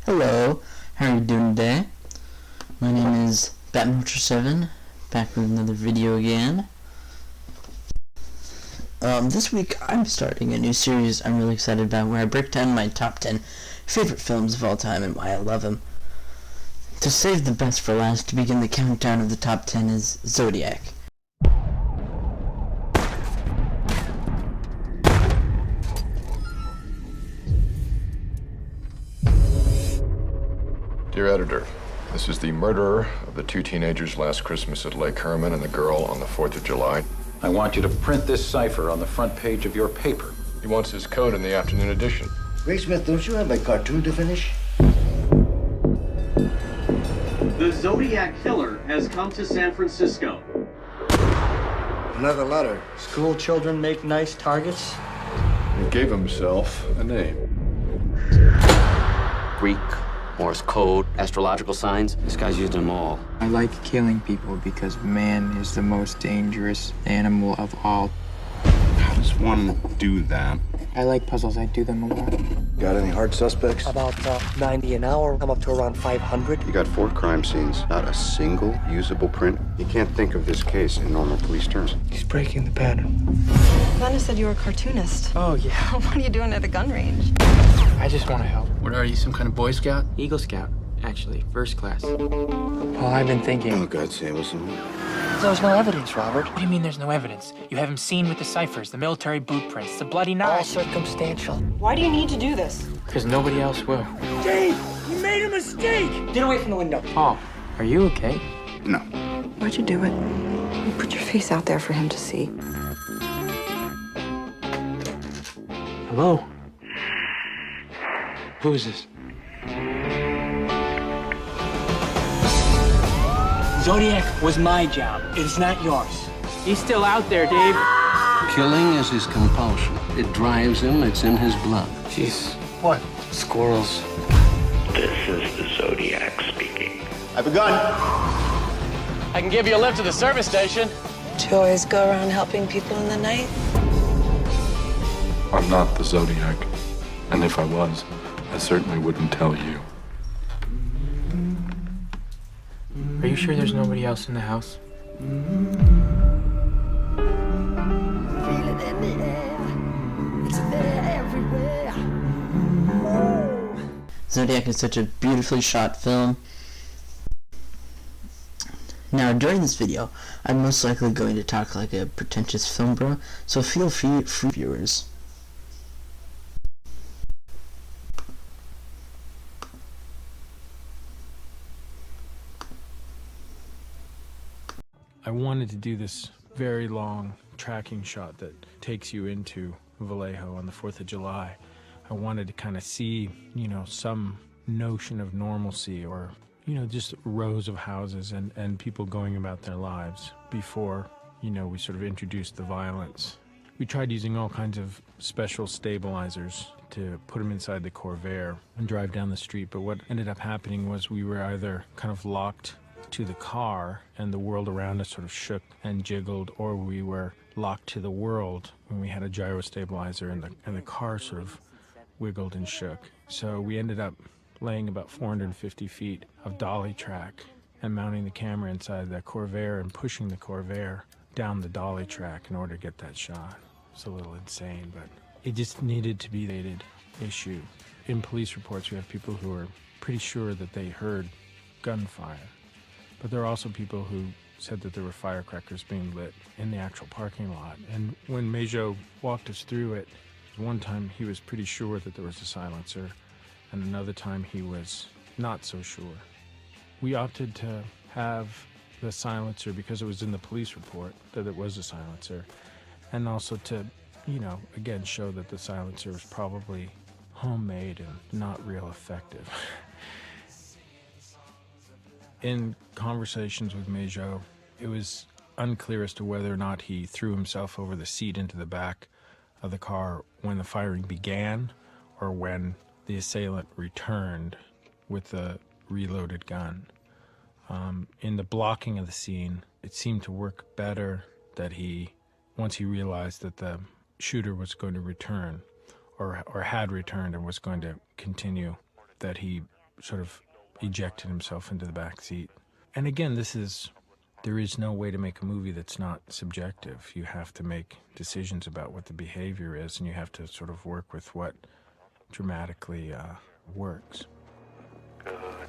Hello, how are you doing today? My name is Batman7, back with another video again. This week I'm starting a new series I'm really excited about where I break down my top 10 favorite films of all time and why I love them. To save the best for last, to begin the countdown of the top 10 is Zodiac. Dear Editor, this is the murderer of the two teenagers last Christmas at Lake Herman and the girl on the 4th of July. I want you to print this cipher on the front page of your paper. He wants his code in the afternoon edition. Ray Smith, don't you have a cartoon to finish? The Zodiac killer has come to San Francisco. Another letter. School children make nice targets. He gave himself a name. Greek, Morse code, astrological signs. This guy's used them all. I like killing people because man is the most dangerous animal of all. How does one do that? I like puzzles. I do them a lot. Got any hard suspects? About 90 an hour. I'm up to around 500. You got 4 crime scenes, not a single usable print. You can't think of this case in normal police terms. He's breaking the pattern. Glenda said you were a cartoonist. Oh, yeah. What are you doing at a gun range? I just want to help. What are you, some kind of Boy Scout? Eagle Scout, actually. First class. Well, I've been thinking. Oh, God save us all. There's no evidence, Robert. What do you mean there's no evidence? You have him seen with the ciphers, the military boot prints, the bloody All knife. circumstantial. Why do you need to do this? Because nobody else will. Dave, you made a mistake! Get away from the window. Paul, are you okay? No. Why'd you do it? You put your face out there for him to see. Hello? Who is this? Zodiac was my job. It's not yours. He's still out there, Dave. Killing is his compulsion. It drives him, it's in his blood. Jeez. What? Squirrels. This is the Zodiac speaking. I have a gun. I can give you a lift to the service station. Do you always go around helping people in the night? I'm not the Zodiac. And if I was, I certainly wouldn't tell you. Are you sure there's nobody else in the house? Zodiac is such a beautifully shot film. Now, during this video, I'm most likely going to talk like a pretentious film bro, so feel free, viewers. I wanted to do this very long tracking shot that takes you into Vallejo on the 4th of July. I wanted to kind of see, some notion of normalcy or, just rows of houses and people going about their lives before, we sort of introduced the violence. We tried using all kinds of special stabilizers to put them inside the Corvair and drive down the street, but what ended up happening was we were either kind of locked to the car and the world around us sort of shook and jiggled, or we were locked to the world when we had a gyro stabilizer and the car sort of wiggled and shook. So we ended up laying about 450 feet of dolly track and mounting the camera inside the Corvair and pushing the Corvair down the dolly track in order to get that shot. It's a little insane, but it just needed to be an issue. In police reports, we have people who are pretty sure that they heard gunfire. But there are also people who said that there were firecrackers being lit in the actual parking lot. And when Mejo walked us through it, one time he was pretty sure that there was a silencer, and another time he was not so sure. We opted to have the silencer because it was in the police report that it was a silencer, and also to, again, show that the silencer was probably homemade and not real effective. In conversations with Mejo, it was unclear as to whether or not he threw himself over the seat into the back of the car when the firing began or when the assailant returned with the reloaded gun. In the blocking of the scene, it seemed to work better that once he realized that the shooter was going to return or had returned and was going to continue, that he sort of ejected himself into the back seat. And again, there is no way to make a movie that's not subjective. You have to make decisions about what the behavior is, and you have to sort of work with what dramatically works. Goodbye.